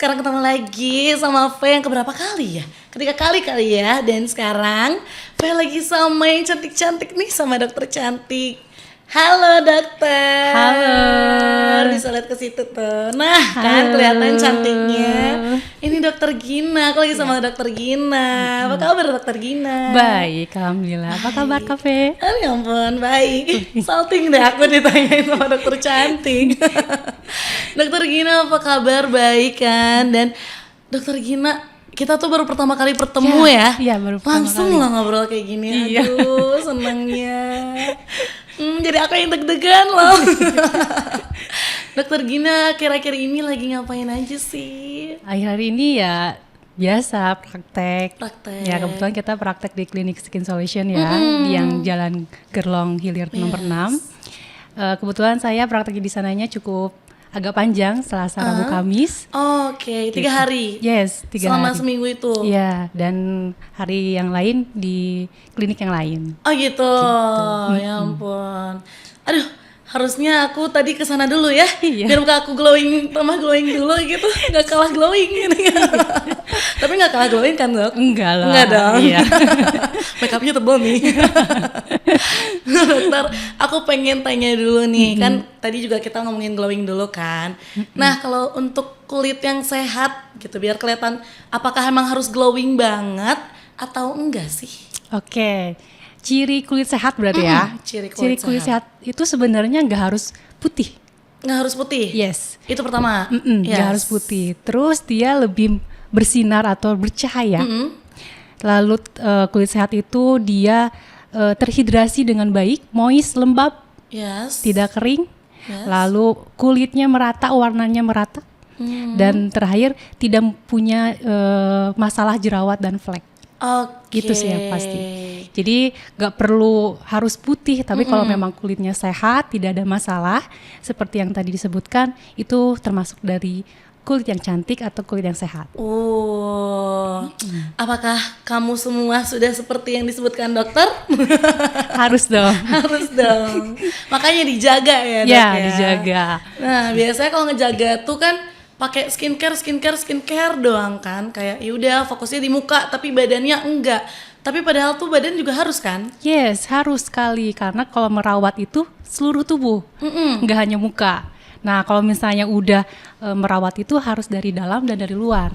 sekarang ketemu lagi sama V yang keberapa kali ya? Ketiga kali ya. Dan sekarang V lagi sama yang cantik-cantik nih, sama dokter cantik. Halo dokter. Halo. Bisa lihat ke situ tuh. Nah, kan kelihatan cantiknya. Ini dokter Gina. Aku lagi sama dokter Gina. Apa kabar dokter Gina? Baik, alhamdulillah. Apa kabar Kafe? Ya ampun, baik. Salting deh aku ditanyain sama dokter cantik. Dokter Gina apa kabar? Baik kan? Dan dokter Gina, kita tuh baru pertama kali bertemu ya? Iya, baru pertama Langsung kali. lah ngobrol kayak gini. Iya. Aduh, senengnya. Jadi aku yang deg-degan loh. Dokter Gina, kira-kira ini lagi ngapain aja sih? Akhir-akhir ini ya biasa praktek. Praktek. Ya kebetulan kita praktek di klinik Skin Solution ya, di yang Jalan Gerlong Hilir nomor 6. Kebetulan saya praktek di sananya cukup agak panjang, Selasa, Rabu, Kamis. Oke, 3 hari. Yes, 3 Selama hari. seminggu itu. Iya, dan hari yang lain di klinik yang lain. Oh gitu. Ya ampun. Aduh, harusnya aku tadi kesana dulu ya. Iya. Biar muka aku glowing, tambah glowing dulu gitu. Gak kalah glowing gitu ya. Tapi gak kalah glowing kan dok? Enggak lah. Enggak dong. Iya. Makeupnya tebal nih. Dokter, aku pengen tanya dulu nih. Kan tadi juga kita ngomongin glowing dulu kan. Nah kalau untuk kulit yang sehat gitu, biar kelihatan apakah emang harus glowing banget atau enggak sih? Oke, ciri kulit sehat berarti ya. Ciri kulit sehat itu sebenarnya nggak harus putih. Nggak harus putih? Yes. Itu pertama? Nggak harus putih. Terus dia lebih bersinar atau bercahaya. Lalu kulit sehat itu dia terhidrasi dengan baik, moist, lembab, Yes. tidak kering. Yes. Lalu kulitnya merata, warnanya merata. Dan terakhir tidak punya masalah jerawat dan flek. Oke. Gitu sih yang pasti. Jadi nggak perlu harus putih, tapi kalau memang kulitnya sehat, tidak ada masalah, seperti yang tadi disebutkan, itu termasuk dari kulit yang cantik atau kulit yang sehat. Apakah kamu semua sudah seperti yang disebutkan dokter? Harus dong. Harus dong. Makanya dijaga ya dok Ya, ya. dijaga. Nah biasanya kalau ngejaga tuh kan pakai skincare doang kan, kayak yaudah fokusnya di muka tapi badannya enggak. Tapi padahal tuh badan juga harus kan? Yes, harus sekali, karena kalau merawat itu seluruh tubuh, nggak hanya muka. Nah, kalau misalnya udah merawat itu harus dari dalam dan dari luar.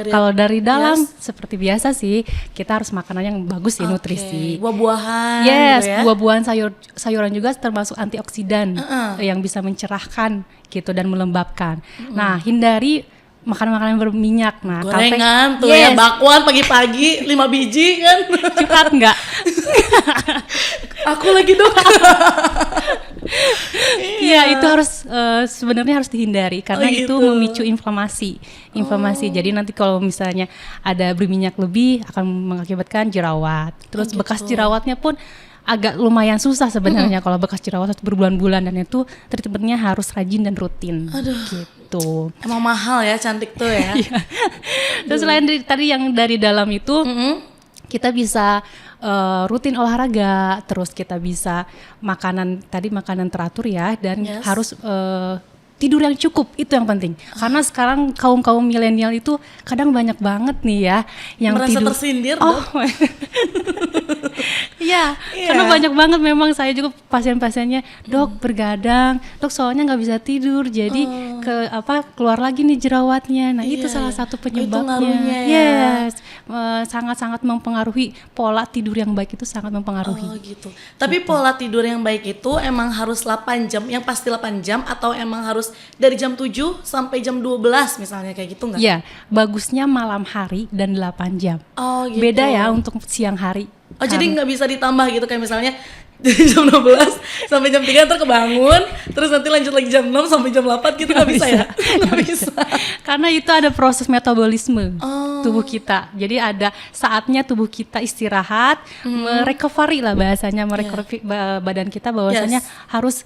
Kalau dari dalam seperti biasa sih, kita harus makanan yang bagus ya, nutrisi. Buah-buahan Yes, gitu ya? buah-buahan, sayuran juga termasuk antioksidan yang bisa mencerahkan gitu dan melembabkan. Nah, hindari makanan-makanan berminyak. Nah, Gorengan tuh ya, bakwan pagi-pagi 5 biji kan? curhat nggak? Aku lagi dok. Iya, itu harus sebenarnya harus dihindari karena itu gitu. memicu inflamasi. Jadi nanti kalau misalnya ada berminyak lebih akan mengakibatkan jerawat. Terus bekas jerawatnya pun agak lumayan susah sebenarnya kalau bekas jerawat itu berbulan-bulan, dan itu treatmentnya harus rajin dan rutin. Gitu. Emang mahal ya cantik tuh ya. Terus selain tadi yang dari dalam itu, kita bisa rutin olahraga, terus kita bisa makanan teratur ya, dan harus tidur yang cukup, itu yang penting. Karena sekarang kaum milenial itu kadang banyak banget nih ya yang merasa tidur tersindir oh dok. Iya, karena banyak banget memang saya juga pasien-pasiennya, dok bergadang, dok soalnya nggak bisa tidur, jadi keluar lagi nih jerawatnya. Nah itu salah satu penyebabnya. Yes, sangat-sangat mempengaruhi pola tidur yang baik, itu sangat mempengaruhi. Oh gitu. Tapi pola tidur yang baik itu emang harus 8 jam, yang pasti 8 jam, atau emang harus dari jam 7 sampai jam 12 misalnya kayak gitu nggak? Iya, bagusnya malam hari dan 8 jam. Oh gitu. Beda ya untuk siang hari. Oh jadi nggak bisa ditambah gitu, kayak misalnya dari jam 12 sampai jam 3 ntar kebangun, terus nanti lanjut lagi jam 6 sampai jam 8 gitu, nggak bisa ya? Nggak bisa. Karena itu ada proses metabolisme tubuh kita. Jadi ada saatnya tubuh kita istirahat, merecovery lah bahasanya, merecovery badan kita bahwasanya harus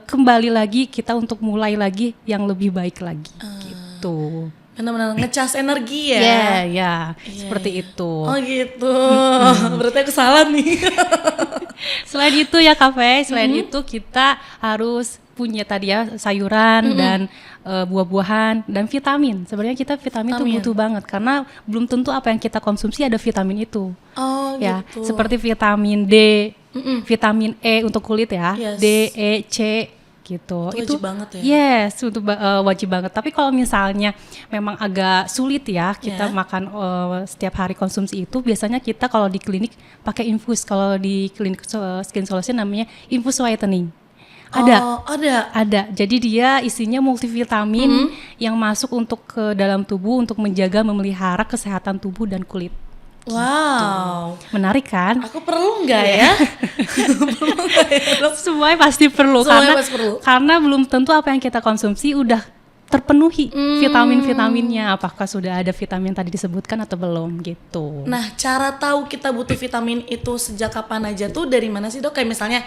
kembali lagi kita untuk mulai lagi yang lebih baik lagi gitu. Benar-benar ngecas energi ya? Iya, seperti itu. Oh gitu. Berarti aku salah nih. Selain itu ya Kafe, selain itu kita harus punya tadi ya sayuran dan buah-buahan dan vitamin. Sebenarnya kita vitamin itu butuh banget karena belum tentu apa yang kita konsumsi ada vitamin itu. Oh Ya, gitu. seperti vitamin D, vitamin E untuk kulit ya, Yes. D, E, C gitu. Itu wajib banget ya? Yes, untuk wajib banget. Tapi kalau misalnya memang agak sulit ya kita Ya. makan setiap hari konsumsi itu, biasanya kita kalau di klinik pakai infus. Kalau di klinik Skin Solution namanya infus whitening. Ada. Oh, ada. Ada. Jadi dia isinya multivitamin yang masuk untuk ke dalam tubuh untuk menjaga memelihara kesehatan tubuh dan kulit. Wow. Menarik kan? Aku perlu nggak ya? Perlu nggak ya, Dok? Semuanya pasti perlu Semuanya pasti perlu. karena belum tentu apa yang kita konsumsi udah terpenuhi vitamin-vitaminnya. Apakah sudah ada vitamin tadi disebutkan atau belum gitu. Nah, cara tahu kita butuh vitamin itu sejak kapan aja tuh dari mana sih, Dok? Kayak misalnya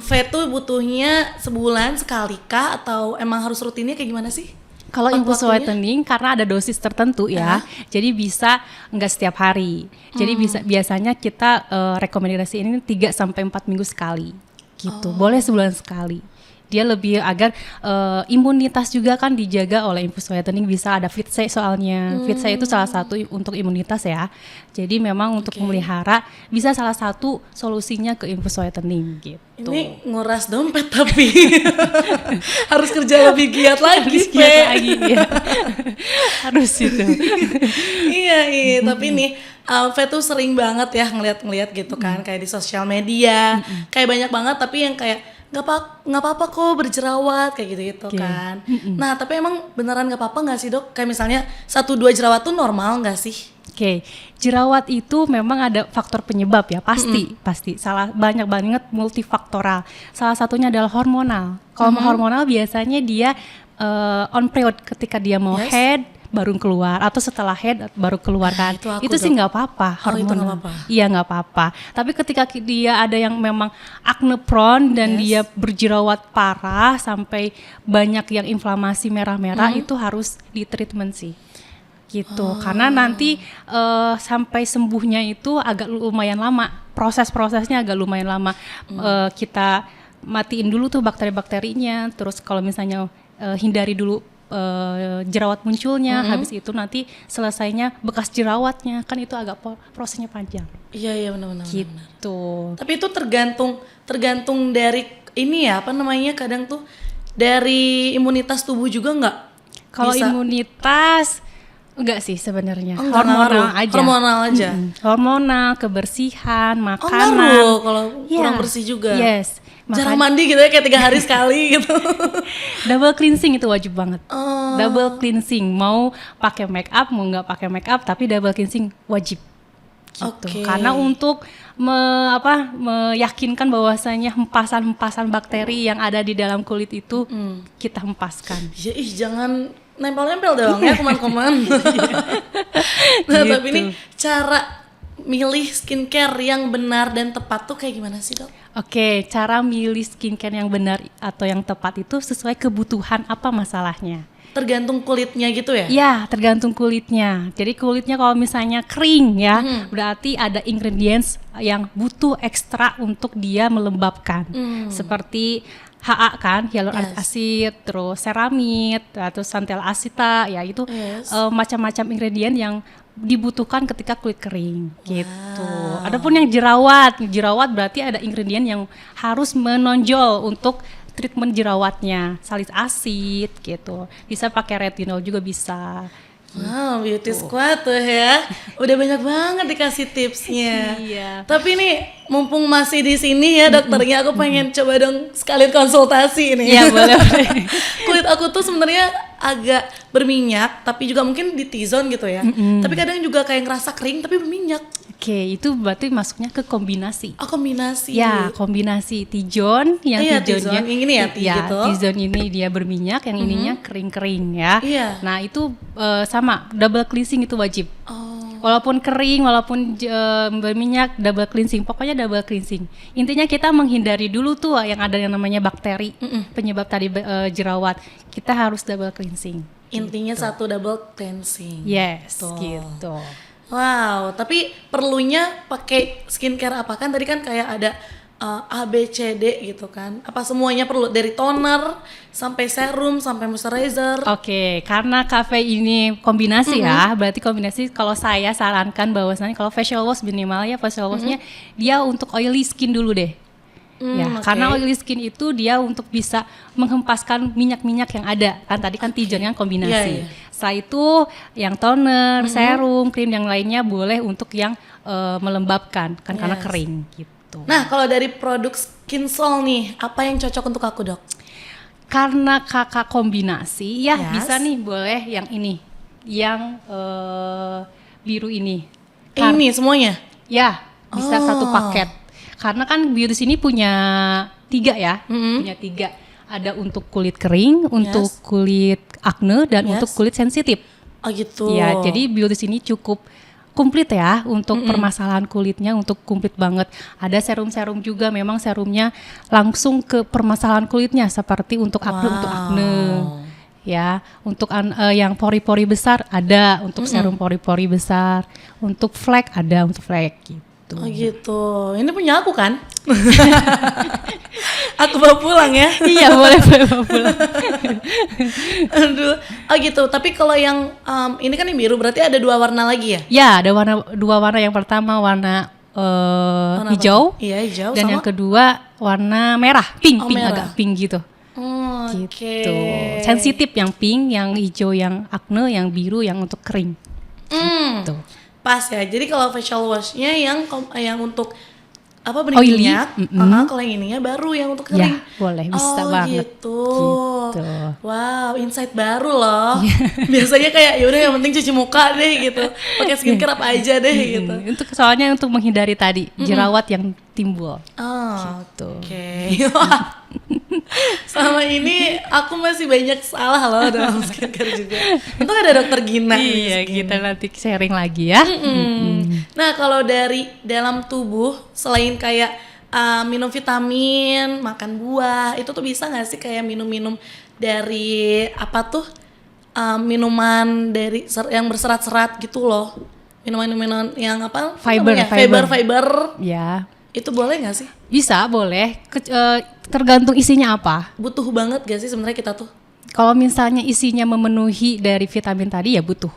V tuh butuhnya sebulan sekali kah atau emang harus rutinnya kayak gimana sih? Kalau infus Waktunya? whitening karena ada dosis tertentu ya, jadi bisa nggak setiap hari. Jadi biasanya kita rekomendasi ini 3 sampai 4 minggu sekali, gitu. Boleh sebulan sekali. Dia lebih agar imunitas juga kan dijaga oleh infus whitening. Bisa ada Fit C soalnya. Fit C itu salah satu untuk imunitas ya. Jadi memang untuk memelihara bisa salah satu solusinya ke infus whitening gitu. Ini nguras dompet tapi harus kerja lebih giat lagi, Giat Pe. lagi ya. Harus itu. Iya, tapi nih V tuh sering banget ya ngeliat gitu kan, kayak di sosial media, kayak banyak banget tapi yang kayak nggak apa-apa kok berjerawat kayak gitu Oke. kan. Nah tapi emang beneran nggak apa-apa nggak sih, Dok? Kayak misalnya 1-2 jerawat tuh normal nggak sih? Oke, jerawat itu memang ada faktor penyebab ya, pasti. Banyak banget multifaktoral. Salah satunya adalah hormonal. Kalau hormonal biasanya dia on period ketika dia mau Yes. head baru keluar atau setelah head baru keluar kan. itu aku, Itu sih Dok. nggak apa-apa Oh, itu hormonal. nggak apa-apa. Iya nggak apa-apa. Tapi ketika dia ada yang memang acne prone dan Yes. dia berjerawat parah sampai banyak yang inflamasi merah-merah itu harus di treatment sih. Gitu. Karena nanti sampai sembuhnya itu agak lumayan lama. Proses-prosesnya agak lumayan lama. Kita matiin dulu tuh bakteri-bakterinya. Terus kalau misalnya hindari dulu jerawat munculnya, habis itu nanti selesainya bekas jerawatnya, kan itu agak prosesnya panjang. Iya benar-benar. Gitu. Tapi itu tergantung dari ini ya, apa namanya, kadang tuh dari imunitas tubuh juga nggak? Kalau Bisa. imunitas enggak sih sebenarnya. Oh, nggak ngaruh. Hormonal aja. Hormonal, kebersihan, Oh makanan. ngaruh kalau Iya. kurang bersih juga. Yes. Jarang mandi gitu ya, kayak 3 hari sekali gitu. Double cleansing itu wajib banget. Oh. Double cleansing, mau pakai make up mau nggak pakai make up, tapi double cleansing wajib. Gitu. Oke. Karena untuk meyakinkan bahwasanya hempasan-hempasan bakteri yang ada di dalam kulit itu kita hempaskan. Ya jangan nempel-nempel dong ya kuman-kuman. Nah Gitu. tapi ini cara milih skincare yang benar dan tepat tuh kayak gimana sih, Dok? Oke, cara milih skincare yang benar atau yang tepat itu sesuai kebutuhan apa masalahnya. Tergantung kulitnya gitu ya? Ya, tergantung kulitnya. Jadi kulitnya kalau misalnya kering ya, berarti ada ingredients yang butuh ekstra untuk dia melembabkan. Seperti HA kan, hyaluronic acid, terus ceramide, terus santal aceta, ya itu Yes. macam-macam ingredient yang dibutuhkan ketika kulit kering gitu. Adapun yang jerawat berarti ada ingredient yang harus menonjol untuk treatment jerawatnya, salicylic acid gitu. Bisa pakai retinol juga bisa. Wow, beauty squad tuh ya. Udah banyak banget dikasih tipsnya. Iya. Tapi nih, mumpung masih di sini ya dokternya, aku pengen coba dong sekalian konsultasi nih. Iya, boleh. Kulit aku tuh sebenarnya agak berminyak, tapi juga mungkin di T-zone gitu ya. Tapi kadang juga kayak ngerasa kering tapi berminyak. Oke, itu berarti masuknya ke kombinasi. Oh, kombinasi. Ya, kombinasi T-zone yang Iya, T-zone-nya T-zone. Yang ini ya, T gitu. T-zone ini dia berminyak, yang ininya kering-kering ya. Iya. Nah, itu sama, double cleansing itu wajib. Oh. Walaupun kering, walaupun berminyak, double cleansing. Pokoknya double cleansing. Intinya kita menghindari dulu tuh yang ada yang namanya bakteri penyebab tadi jerawat. Kita harus double cleansing. Intinya satu double cleansing. Yes, Tuh. gitu. Wow, tapi perlunya pakai skincare apa? Kan tadi kan kayak ada A, B, C, D gitu kan? Apa semuanya perlu dari toner sampai serum sampai moisturizer? Oke, karena cafe ini kombinasi ya, berarti kombinasi kalau saya sarankan bahwasanya kalau facial wash minimal ya facial washnya dia untuk oily skin dulu deh. Ya, karena oily skin itu dia untuk bisa menghempaskan minyak-minyak yang ada. Kan tadi kan T-zone kan kombinasi. Setelah itu yang toner, serum, krim yang lainnya boleh untuk yang melembabkan kan karena kering gitu. Nah, kalau dari produk Skinsol nih, apa yang cocok untuk aku, Dok? Karena kakak kombinasi, ya bisa nih boleh yang ini, yang biru ini. Ini semuanya? Ya, bisa satu paket. Karena kan Beauty ini punya 3 ya, punya 3. Ada untuk kulit kering, untuk kulit akne, dan untuk kulit sensitif. Oh gitu. Ya, jadi Beauty ini cukup komplit ya untuk permasalahan kulitnya, untuk komplit banget. Ada serum-serum juga, memang serumnya langsung ke permasalahan kulitnya seperti untuk akne, ya. Untuk yang pori-pori besar ada, untuk serum pori-pori besar, untuk flek ada, untuk flek gitu. Oh gitu. Ini punya aku kan? Aku bawa pulang ya? Iya boleh bawa pulang. Aduh. Oh gitu. Tapi kalau yang ini kan yang biru berarti ada 2 warna lagi ya? Ya, ada 2 warna. Yang pertama warna hijau. Iya hijau. Dan sama? yang kedua warna merah, pink merah. agak pink gitu. Oke. Gitu. Sensitif yang pink, yang hijau yang akne, yang biru yang untuk kering. Gitu. Pas ya. Jadi kalau facial washnya yang untuk apa berminyak, kalau yang ininya baru yang untuk kering. Ya, boleh bisa banget. Gitu. Gitu. Wow, insight baru loh. Biasanya kayak yaudah yang penting cuci muka deh gitu. Pakai skincare apa aja deh gitu. Soalnya untuk menghindari tadi jerawat yang timbul. Gitu. Oke. Selama ini aku masih banyak salah loh dalam skincare juga. Untung ada dokter Gina. Iya, kita nanti sharing lagi ya. Nah, kalau dari dalam tubuh selain kayak minum vitamin, makan buah, itu tuh bisa nggak sih kayak minum-minum dari apa tuh minuman dari yang berserat-serat gitu loh? Minuman-minuman yang apa? Fiber. Ya. Itu boleh nggak sih? Bisa, boleh. Tergantung isinya apa. Butuh banget gak sih sebenarnya kita tuh? Kalau misalnya isinya memenuhi dari vitamin tadi ya butuh.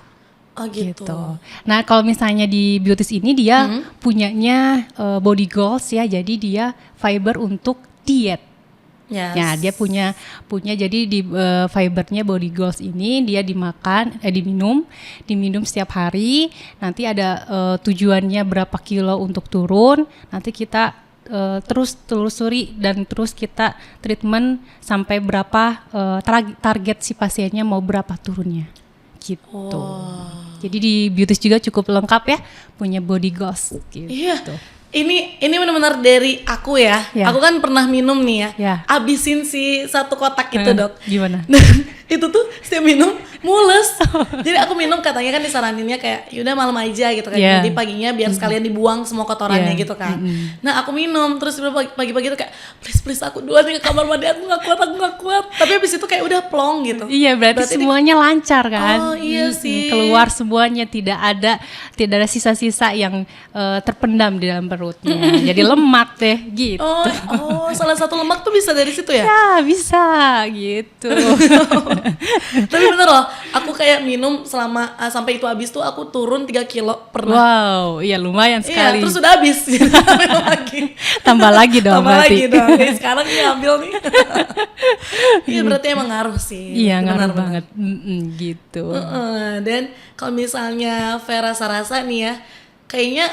Oh gitu. Nah kalau misalnya di Beauties ini dia punyanya body goals ya, jadi dia fiber untuk diet. Ya dia punya jadi di fibernya body goals ini dia diminum setiap hari. Nanti ada tujuannya berapa kilo untuk turun. Nanti kita terus telusuri dan terus kita treatment sampai berapa target si pasiennya mau berapa turunnya gitu. Jadi di Beauties juga cukup lengkap ya, punya body goals gitu. Iya. Ini benar-benar dari aku ya. Aku kan pernah minum nih ya. Abisin si 1 kotak itu, Dok. Gimana? Itu tuh setiap minum mules. Jadi aku minum katanya kan disaraninnya kayak yaudah malam aja gitu kan. Jadi paginya biar sekalian dibuang semua kotorannya gitu kan. Nah aku minum terus pagi-pagi tuh kayak please aku duluan nih ke kamar mandi, aku gak kuat. Tapi abis itu kayak udah plong gitu. Iya berarti semuanya lancar kan. Oh iya sih. Keluar semuanya, tidak ada sisa-sisa yang terpendam di dalam perutnya. Jadi lemak deh gitu. Oh salah satu lemak tuh bisa dari situ ya? Ya bisa gitu. Tapi bener loh, aku kayak minum selama sampai itu habis tuh aku turun 3 kilo pernah. Wow, iya lumayan sekali. Iya, terus udah habis. lagi. Tambah lagi dong. Lagi dong. Sekarang nih ambil nih. Iya berarti emang ngaruh sih. Iya ngaruh banget. Gitu. Dan kalau misalnya Vera rasa nih ya, kayaknya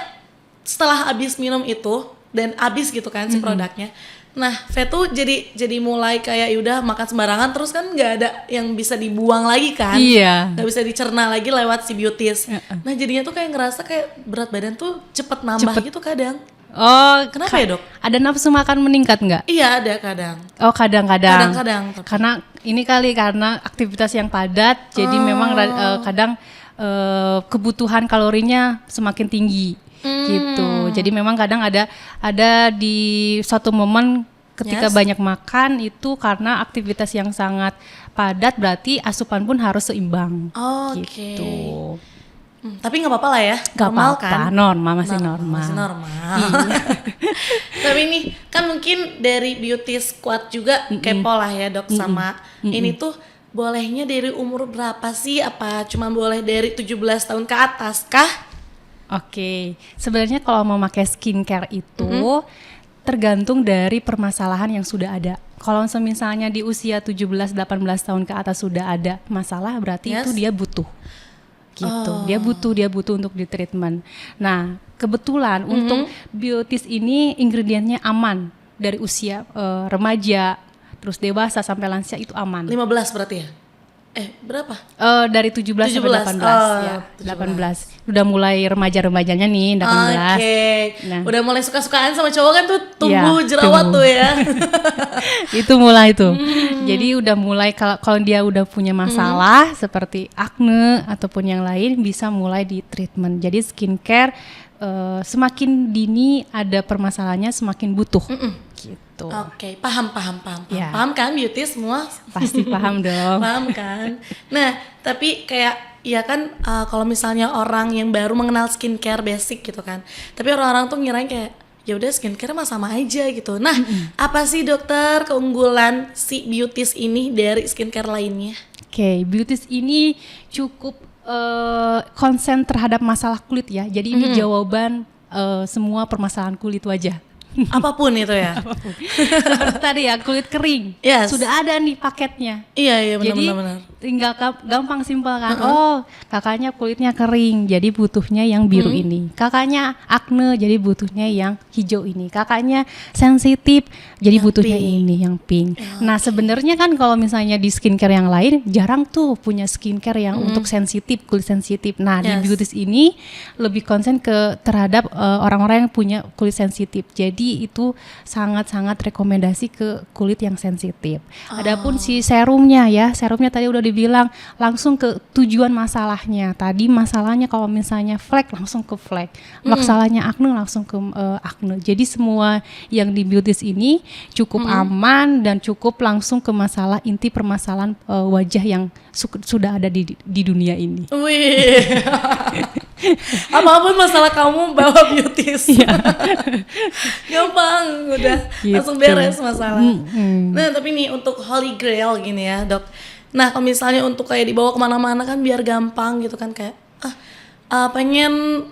setelah habis minum itu dan habis gitu kan si produknya. Nah, Ve tuh jadi mulai kayak yaudah makan sembarangan terus kan nggak ada yang bisa dibuang lagi kan? Iya. Nggak bisa dicerna lagi lewat si Beauties. Nah, jadinya tuh kayak ngerasa kayak berat badan tuh cepet nambah gitu kadang. Oh, kenapa ya, Dok? Ada nafsu makan meningkat nggak? Iya, ada kadang. Oh, kadang-kadang. Kadang-kadang. Karena ini kali karena aktivitas yang padat, jadi memang kadang kebutuhan kalorinya semakin tinggi. Gitu. Jadi memang kadang ada di suatu momen ketika banyak makan itu karena aktivitas yang sangat padat berarti asupan pun harus seimbang. Gitu. Tapi nggak apa-apa lah ya, Gak normal apa-apa, kan? masih normal. Masih normal. Tapi ini kan mungkin dari Beauty Squad juga kepo lah ya dok sama ini tuh bolehnya dari umur berapa sih? Apa cuma boleh dari 17 tahun ke atas kah? Oke, sebenarnya kalau mau pakai skincare itu tergantung dari permasalahan yang sudah ada. Kalau misalnya di usia 17-18 tahun ke atas sudah ada masalah, berarti itu dia butuh. Gitu. Dia butuh untuk di treatment. Nah, kebetulan untuk Beauties ini ingredientnya aman dari usia remaja, terus dewasa sampai lansia itu aman. 15 berarti ya? Berapa? Dari 17 sampai 18 ya. 18. Udah mulai remaja-remajanya nih 18. Oke. Nah. Udah mulai suka-sukaan sama cowok kan tuh tumbuh jerawat tuh ya. Itu mulai tuh. Jadi udah mulai kalau dia udah punya masalah seperti acne ataupun yang lain bisa mulai di treatment. Jadi skincare semakin dini ada permasalahannya semakin butuh. Gitu. Oke, paham. Ya. Paham kan beauty semua? Pasti paham dong. Paham kan? Nah, tapi kayak ya kan kalau misalnya orang yang baru mengenal skincare basic gitu kan. Tapi orang-orang tuh ngirain kayak ya udah skincare mah sama aja gitu. Nah, apa sih dokter keunggulan si Beauties ini dari skincare lainnya? Oke, Beauties ini cukup konsen terhadap masalah kulit ya. Jadi ini jawaban semua permasalahan kulit wajah. Apapun itu ya. Seperti tadi ya, kulit kering. Yes. Sudah ada nih paketnya. Iya Jadi benar. tinggal gampang simpel kan. Oh, kakaknya kulitnya kering, jadi butuhnya yang biru ini. Kakaknya acne, jadi butuhnya yang hijau ini. Kakaknya sensitif, jadi yang butuhnya pink. ini yang pink. Nah, sebenarnya kan kalau misalnya di skincare yang lain jarang tuh punya skincare yang untuk sensitif, kulit sensitif. Nah, di Beauties ini lebih konsen ke terhadap orang-orang yang punya kulit sensitif. Jadi itu sangat-sangat rekomendasi ke kulit yang sensitif. Adapun si serumnya tadi udah dibilang langsung ke tujuan masalahnya. Tadi masalahnya kalau misalnya flek langsung ke flek, masalahnya acne langsung ke acne. Jadi semua yang di Beauties ini cukup aman dan cukup langsung ke masalah inti permasalahan wajah yang sudah ada di dunia ini. Wih. Apapun masalah kamu bawa Beauties. Gampang udah Gitu. langsung beres masalah. Nah tapi nih untuk Holy Grail gini ya dok. Nah kalau misalnya untuk kayak dibawa kemana-mana kan biar gampang gitu kan kayak pengen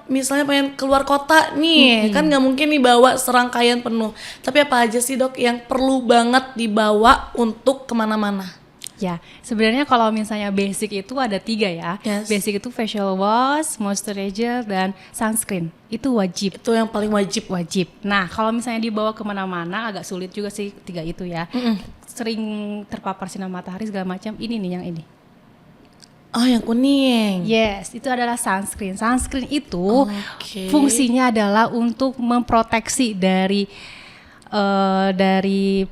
misalnya pengen keluar kota nih kan nggak mungkin nih bawa serangkaian penuh. Tapi apa aja sih dok yang perlu banget dibawa untuk kemana-mana? Ya, sebenarnya kalau misalnya basic itu ada 3 ya. Yes. Basic itu facial wash, moisturizer, dan sunscreen. Itu wajib. Itu yang paling wajib. Wajib. Nah, kalau misalnya dibawa kemana-mana agak sulit juga sih 3 itu ya. Sering terpapar sinar matahari segala macam. Ini nih yang ini. Oh yang kuning. Yes, itu adalah sunscreen. Sunscreen itu fungsinya adalah untuk memproteksi dari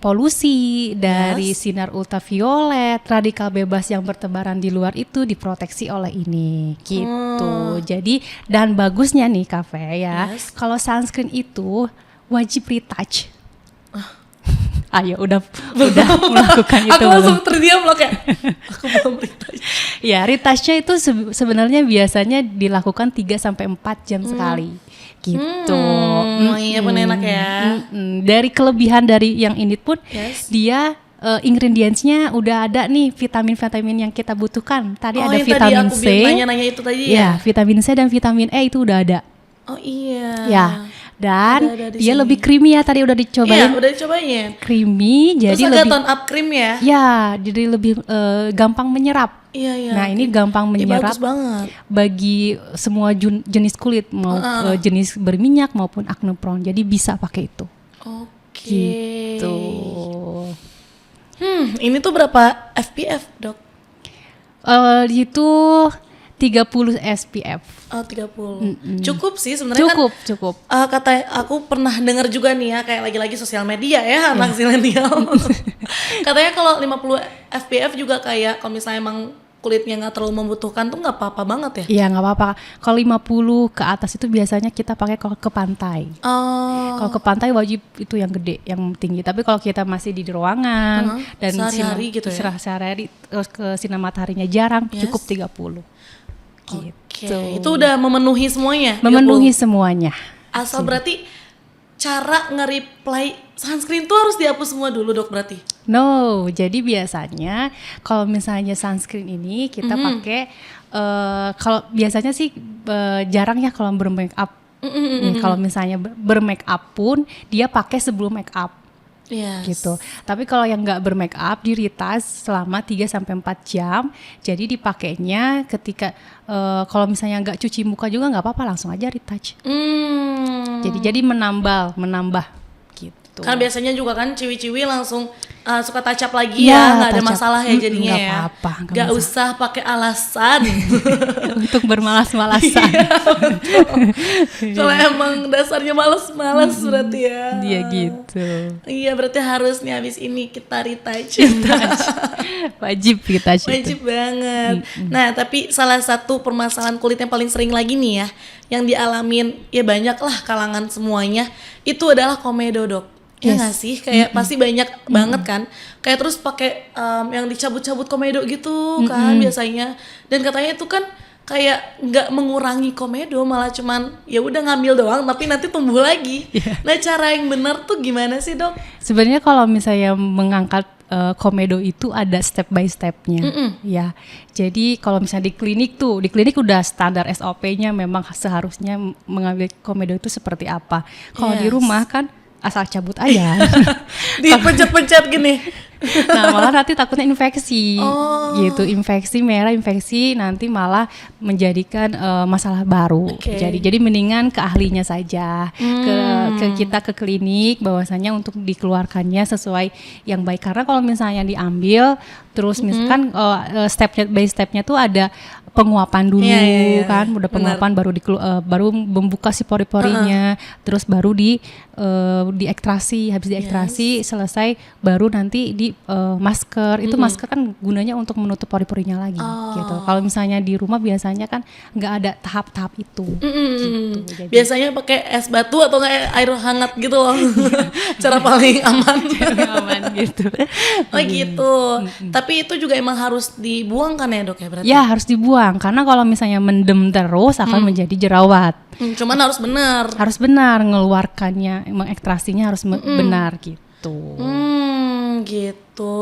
polusi, dari sinar ultraviolet, radikal bebas yang bertebaran di luar itu diproteksi oleh ini, gitu. Jadi dan bagusnya nih Cafe ya, kalau sunscreen itu wajib retouch. Ayo udah melakukan itu. Aku langsung terdiam loh kayak aku belum retouch. Ya, retouchnya itu sebenarnya biasanya dilakukan 3-4 jam sekali. Gitu. Iya pun enak ya. Dari kelebihan dari yang ini pun dia ingredientsnya udah ada nih vitamin-vitamin yang kita butuhkan. Tadi ada vitamin tadi C. Nanya itu tadi ya. Vitamin C dan vitamin E itu udah ada. Oh iya. Ya. Dan ada dia sini. lebih creamy ya, tadi udah dicobain. Iya, udah dicobain. Creamy, jadi Terus lebih ada tone up cream ya. Ya, jadi lebih gampang menyerap. Iya. Nah, ini gampang menyerap bagus banget bagi semua jenis kulit, mau jenis berminyak maupun acne prone. Jadi bisa pakai itu. Oke. Gitu. Ini tuh berapa SPF, Dok? Itu 30 SPF. Oh, 30. Cukup sih sebenarnya kan. Cukup. Kata aku pernah dengar juga nih ya, kayak lagi-lagi sosial media ya, anak zilenial. Katanya kalau 50 SPF juga kayak kalau misalnya emang kulitnya nggak terlalu membutuhkan tuh nggak apa-apa banget ya? Iya nggak apa-apa. Kalau 50 ke atas itu biasanya kita pakai kalau ke pantai. Kalau ke pantai wajib itu yang gede, yang tinggi. Tapi kalau kita masih di ruangan dan sehari-hari gitu ya? Sehari-hari terus ke sinar mataharinya jarang, cukup 30. Gitu. Itu udah memenuhi semuanya. Memenuhi semuanya. Asal berarti cara nge-reply sunscreen tuh harus dihapus semua dulu dok berarti? No, jadi biasanya kalau misalnya sunscreen ini kita pakai kalau biasanya sih jarang ya kalau bermake up. Kalau misalnya bermake up pun dia pakai sebelum make up. Gitu. Tapi kalau yang nggak bermake up di retouch selama 3-4 jam. Jadi dipakainya ketika kalau misalnya nggak cuci muka juga nggak apa-apa, langsung aja retouch. Jadi menambah gitu. Kan biasanya juga kan ciwi-ciwi langsung suka touch up lagi ya, nggak ada masalah ya jadinya ya. Nggak usah pakai alasan untuk bermalas-malasan. Kalau emang dasarnya malas berarti ya. Dia gitu. Iya berarti harus nih habis ini kita retouch. Wajib retouch. Wajib banget. Nah tapi salah satu permasalahan kulit yang paling sering lagi nih ya, yang dialamin ya banyak lah kalangan semuanya, itu adalah komedo dok. Ya nggak sih, kayak pasti banyak banget kan, kayak terus pakai yang dicabut-cabut komedo gitu kan biasanya, dan katanya itu kan kayak nggak mengurangi komedo, malah cuman ya udah ngambil doang tapi nanti tumbuh lagi. Nah cara yang benar tuh gimana sih dok? Sebenarnya kalau misalnya mengangkat komedo itu ada step by stepnya ya. Jadi kalau misalnya di klinik udah standar SOP-nya, memang seharusnya mengambil komedo itu seperti apa. Kalau di rumah kan asal cabut aja. Dipencet-pencet gini. Nah malah nanti takutnya infeksi gitu, infeksi merah, infeksi nanti malah menjadikan masalah baru. Jadi mendingan ke ahlinya saja, ke kita ke klinik bahwasanya untuk dikeluarkannya sesuai yang baik. Karena kalau misalnya diambil terus misalkan stepnya by stepnya tuh ada penguapan dulu kan, udah penguapan baru membuka si pori-porinya, terus baru diekstrasi, habis diekstrasi selesai baru nanti di masker. Itu masker kan gunanya untuk menutup pori-porinya lagi gitu. Kalau misalnya di rumah biasanya kan nggak ada tahap-tahap itu. Gitu. Jadi, biasanya pakai es batu atau nggak air hangat gitu loh. Cara paling aman gitu. Oh gitu. Tapi itu juga emang harus dibuang kan ya dok ya berarti? Ya harus dibuang, karena kalau misalnya mendem terus akan menjadi jerawat. Cuman harus benar. Harus benar ngeluarkannya, mengekstrasinya harus benar gitu. Gitu.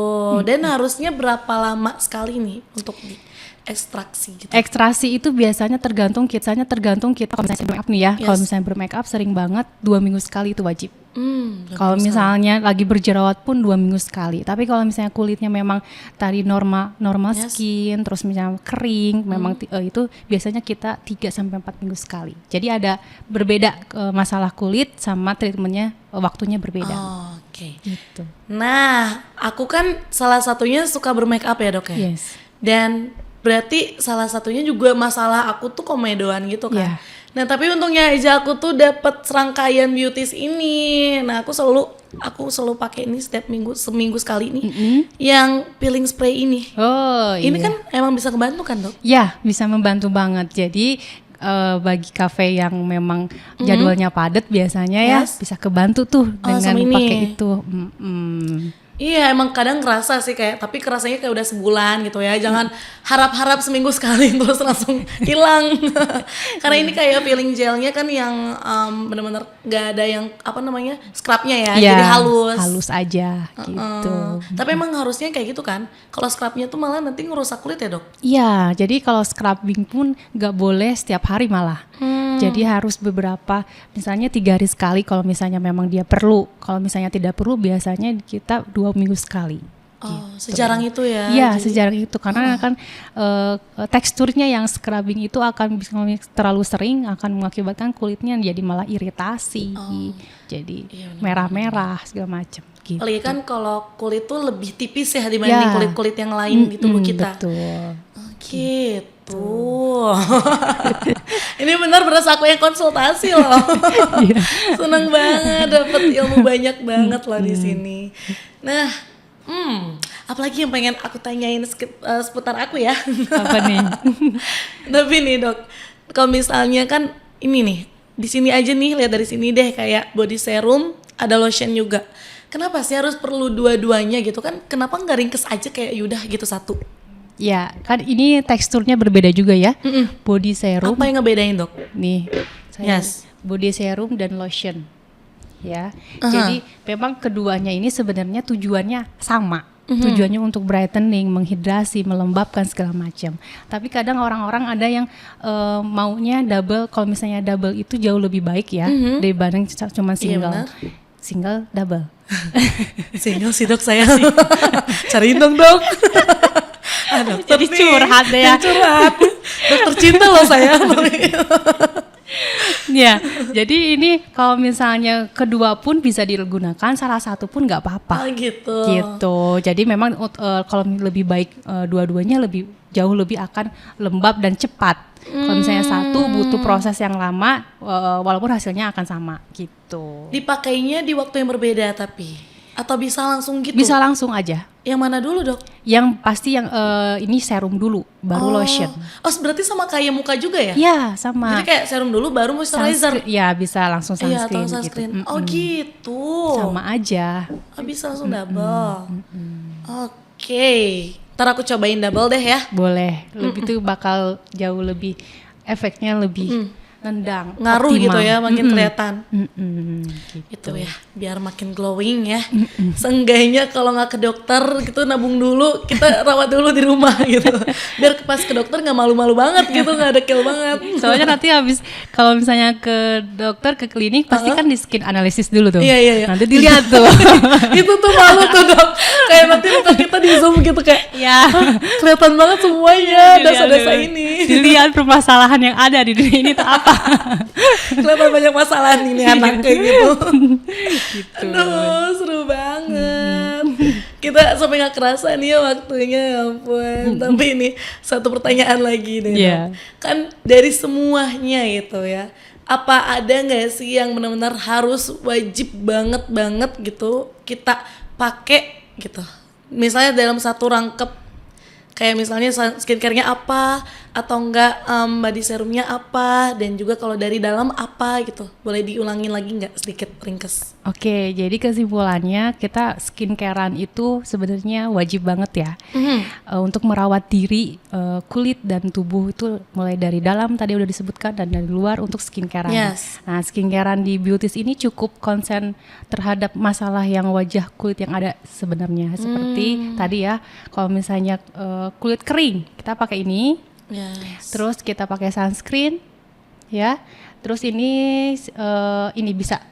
Dan harusnya berapa lama sekali nih untuk ekstraksi gitu? Ekstraksi itu biasanya tergantung kita kalau misalnya bermake up nih ya. Kalau misalnya bermake up sering banget 2 minggu sekali itu wajib. Kalau misalnya lagi berjerawat pun 2 minggu sekali. Tapi kalau misalnya kulitnya memang tadi normal skin, terus misalnya kering, memang itu biasanya kita 3-4 minggu sekali. Jadi ada berbeda masalah kulit sama treatmentnya, waktunya berbeda. Gitu. Nah, aku kan salah satunya suka bermake up ya dok ya. Dan berarti salah satunya juga masalah aku tuh komedoan gitu kan. Nah tapi untungnya aja aku tuh dapat serangkaian beauties ini. Nah aku selalu pakai ini setiap seminggu sekali ini, yang peeling spray ini. Ini kan emang bisa membantu kan dok? Ya bisa membantu banget. Jadi bagi kafe yang memang jadwalnya padat biasanya ya bisa kebantu tuh dengan pakai itu. Iya emang kadang kerasa sih tapi kerasanya kayak udah sebulan gitu ya. Jangan harap-harap seminggu sekali terus langsung hilang. Karena ini kayak peeling gelnya kan yang benar-benar nggak ada yang scrubnya ya. Jadi halus aja gitu. Tapi emang harusnya kayak gitu kan. Kalau scrubnya tuh malah nanti ngerusak kulit ya dok? Iya, jadi kalau scrubbing pun nggak boleh setiap hari malah. Jadi harus beberapa, misalnya 3 hari sekali kalau misalnya memang dia perlu. Kalau misalnya tidak perlu biasanya kita 2 minggu sekali. Gitu. Sejarang itu ya? Iya, sejarang itu karena kan teksturnya yang scrubbing itu akan terlalu sering akan mengakibatkan kulitnya jadi malah iritasi, jadi merah-merah segala macam. Gitu. Apalagi kan kalau kulit tuh lebih tipis ya dibanding kulit-kulit yang lain di tubuh kita. Betul. Gitu. Ini benar berasa aku yang konsultasi loh. Seneng banget dapat ilmu banyak banget loh di sini. Nah, apalagi yang pengen aku tanyain seputar aku ya. Apa nih? Tapi nih dok, kalau misalnya kan ini nih di sini aja nih, lihat dari sini deh, kayak body serum, ada lotion juga. Kenapa sih harus perlu dua-duanya gitu kan? Kenapa nggak ringkes aja kayak yaudah gitu satu? Ya, kan ini teksturnya berbeda juga ya. Body serum. Apa yang ngebedain, Dok? Nih, saya Yes. body serum dan lotion. Ya. Jadi memang keduanya ini sebenarnya tujuannya sama. Tujuannya untuk brightening, menghidrasi, melembabkan segala macam. Tapi kadang orang-orang ada yang maunya double. Kalau misalnya double itu jauh lebih baik ya dibanding cuma single. benar. Single, double. Single sih, Dok, saya. Cariin dong, Dok. Aduh, Jadi curhat deh ya. Yang curhat. Dokter cinta loh saya. Ya, jadi ini kalau misalnya kedua pun bisa digunakan, salah satu pun nggak apa-apa. Oh, gitu. Gitu. Jadi memang kalau lebih baik dua-duanya jauh lebih akan lembab dan cepat. Kalau misalnya satu butuh proses yang lama, walaupun hasilnya akan sama. Gitu. Dipakainya di waktu yang berbeda tapi atau bisa langsung gitu? Bisa langsung aja. Yang mana dulu, Dok? Yang pasti yang ini serum dulu, baru lotion. Oh, berarti sama kayak muka juga ya? Iya, sama. Jadi kayak serum dulu baru moisturizer. Ya, bisa langsung Iya, sunscreen, atau sunscreen. gitu. Oh, gitu. Sama aja. Oh, bisa langsung double. Oke. Ntar aku cobain double deh ya. Boleh. Lebih tuh bakal jauh lebih efeknya lebih nendang, Ngaruh optimal. gitu ya, makin kelihatan. Gitu. Itu ya, biar makin glowing ya. Seenggaknya kalau nggak ke dokter gitu nabung dulu, kita rawat dulu di rumah gitu. Biar pas ke dokter nggak malu-malu banget gitu, nggak dekil banget. Soalnya nanti habis kalau misalnya ke dokter, ke klinik pasti kan di skin analisis dulu tuh. Iya. Nanti dilihat tuh. Itu tuh malu tuh, Dok. Kayak nanti muka kita di zoom gitu kayak Ya. kelihatan banget semuanya dasa-dasa ini. Dilihat permasalahan yang ada di dunia ini tuh apa. Kelihatan banyak masalah nih anak kayak gitu. Aduh, seru banget. Kita sampai nggak kerasa nih ya waktunya, ya ampun. Tapi ini satu pertanyaan lagi deh. Iya. Dok. Kan dari semuanya itu ya, apa ada nggak sih yang benar-benar harus wajib banget gitu kita pakai gitu? Misalnya dalam satu rangkep, kayak misalnya skincare-nya apa, atau enggak body serumnya apa, dan juga kalau dari dalam apa gitu. Boleh diulangin lagi nggak sedikit ringkes? Oke, jadi kesimpulannya kita skincarean itu sebenarnya wajib banget ya. Untuk merawat diri, kulit dan tubuh itu mulai dari dalam tadi udah disebutkan dan dari luar untuk skincarean. Yes. Nah, skincarean di Beauties ini cukup konsen terhadap masalah yang wajah kulit yang ada sebenarnya. Seperti tadi ya, kalau misalnya kulit kering, kita pakai ini. Yes. Terus kita pakai sunscreen, ya. Terus ini bisa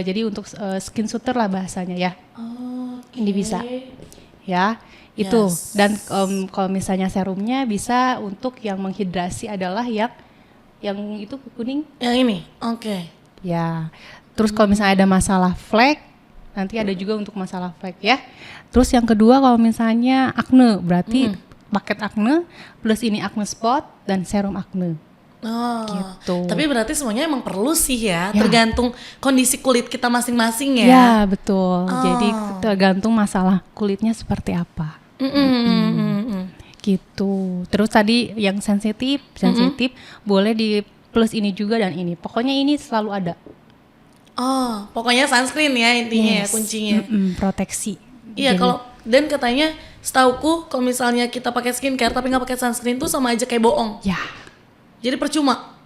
jadi untuk skin sutter lah bahasanya ya. Ini bisa, ya. Itu. Yes. Dan kalau misalnya serumnya bisa untuk yang menghidrasi adalah yang itu kuning. Yang ini, oke. Ya. Terus kalau misalnya ada masalah flek, nanti ada juga untuk masalah flek ya. Terus yang kedua kalau misalnya acne, berarti paket acne plus ini acne spot dan serum acne. Oh, Gitu. Tapi berarti semuanya emang perlu sih ya, tergantung kondisi kulit kita masing-masing ya. Ya betul. Jadi tergantung masalah kulitnya seperti apa. Gitu. Terus tadi yang sensitif boleh di plus ini juga dan ini. Pokoknya ini selalu ada. Oh, pokoknya sunscreen ya intinya ya, Yes. kuncinya. Proteksi. Iya, Jadi- kalau dan katanya setauku kalau misalnya kita pakai skincare tapi nggak pakai sunscreen tuh sama aja kayak bohong. Ya. Jadi percuma.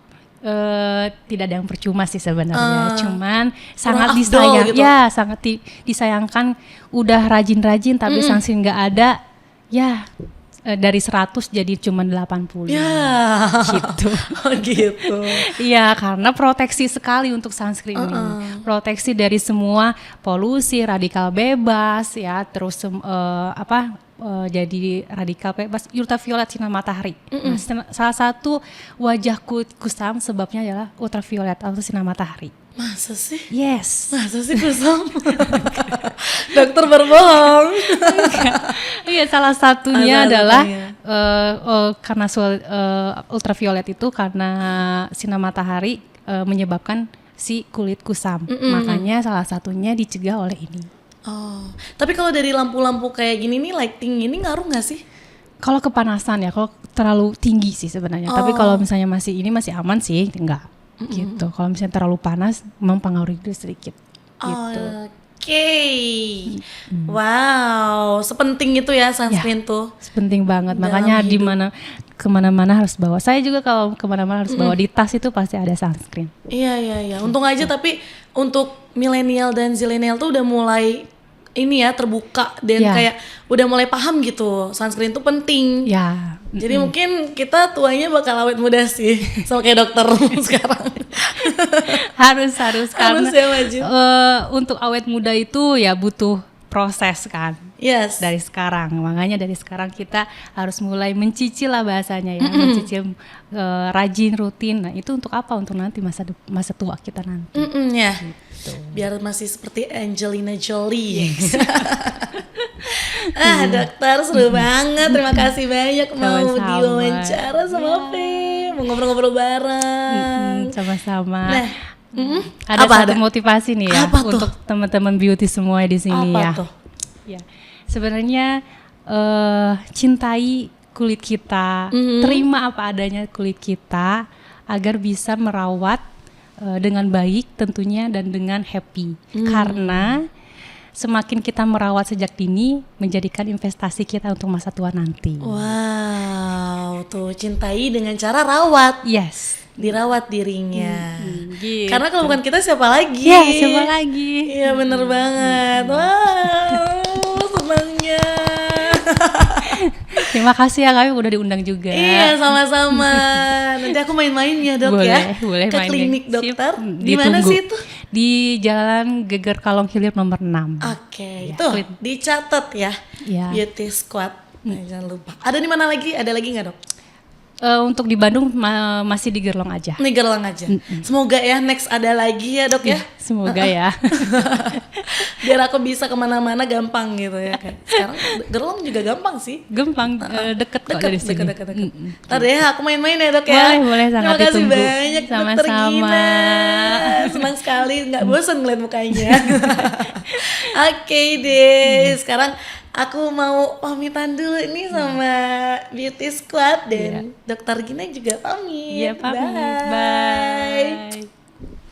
Tidak ada yang percuma sih sebenarnya, cuman sangat afdol disayang, gitu. ya sangat disayangkan. Udah rajin-rajin tapi sunscreen nggak ada, ya dari 100 jadi cuma 80. Ya. Gitu. Oh gitu. Iya, karena proteksi sekali untuk sunscreen ini. Proteksi dari semua polusi, radikal bebas ya, terus jadi radikal bebas ultraviolet sinar matahari. Nah, salah satu wajah kulit kusam sebabnya adalah ultraviolet atau sinar matahari. Masa sih? Yes. Masa sih kusam? Dokter berbohong. Iya, salah satunya Ada adalah alasannya. karena ultraviolet itu karena sinar matahari menyebabkan si kulit kusam. Makanya salah satunya dicegah oleh ini. Oh, tapi kalau dari lampu-lampu kayak gini nih, lighting ini ngaruh nggak sih? Kalau kepanasan ya, kalau terlalu tinggi sih sebenarnya. Tapi kalau misalnya masih aman sih, enggak. Gitu. Kalau misalnya terlalu panas, mempengaruhi sedikit. Gitu. Wow, sepenting itu ya sunscreen tuh. Penting banget, Dalam makanya hidup. di mana kemana-mana harus bawa. Saya juga kalau kemana-mana harus bawa, di tas itu pasti ada sunscreen. Iya. Untung aja tapi untuk milenial dan zilenial tuh udah mulai ini ya terbuka dan Ya. kayak udah mulai paham gitu sunscreen tuh penting. Ya, Jadi mungkin kita tuanya bakal awet muda sih sama kayak dokter sekarang. harus karena ya maju. untuk awet muda itu ya butuh proses kan. Yes. Dari sekarang, makanya dari sekarang kita harus mulai mencicil lah bahasanya ya, mencicil rajin, rutin. Nah itu untuk apa? Untuk nanti masa tua kita nanti. Ya. Biar masih seperti Angelina Jolie. Dokter seru banget. Terima kasih banyak mau Sama-sama. diwawancara sama Fem, mau ngobrol-ngobrol bareng. Sama-sama. Nah, ada apa satu ada? motivasi nih ya Apa tuh? untuk teman-teman beauty semua di sini Apa ya. tuh? Ya, sebenarnya cintai kulit kita, terima apa adanya kulit kita agar bisa merawat dengan baik tentunya dan dengan happy. Karena semakin kita merawat sejak dini menjadikan investasi kita untuk masa tua nanti. Wow, tuh cintai dengan cara rawat. Yes. Dirawat dirinya. Gitu. Karena kalau bukan kita siapa lagi? Ya, siapa lagi? Iya bener banget. Wow, senangnya. Terima kasih ya, kami udah diundang juga. Iya sama-sama. Nanti aku main-main ya dok ya. Boleh Ke main klinik Sip, dokter. Di mana ditunggu. sih itu? Di Jalan Geger Kalong Hilir nomor 6. Oke, Ya, itu dicatat ya. Ya. Beauty Squad. Nah, jangan lupa. Ada di mana lagi? Ada lagi nggak dok? Untuk di Bandung masih di Gerlong aja. Nih Gerlang aja. Semoga ya next ada lagi ya dok ya. Semoga ya. Biar aku bisa kemana-mana gampang gitu ya kan. Sekarang Gerlang juga gampang sih. Deket kok dari sini. Deket. Ntar deh aku main-main ya dok ya. Boleh, sangat Terima kasih ditunggu. banyak dokter Sama-sama. Gina. Senang sekali, nggak bosan ngeliat mukanya. Oke deh, sekarang aku mau pamitan dulu nih sama Beauty Squad dan dokter Gina juga pamit. Iya, pamit. Bye. Bye.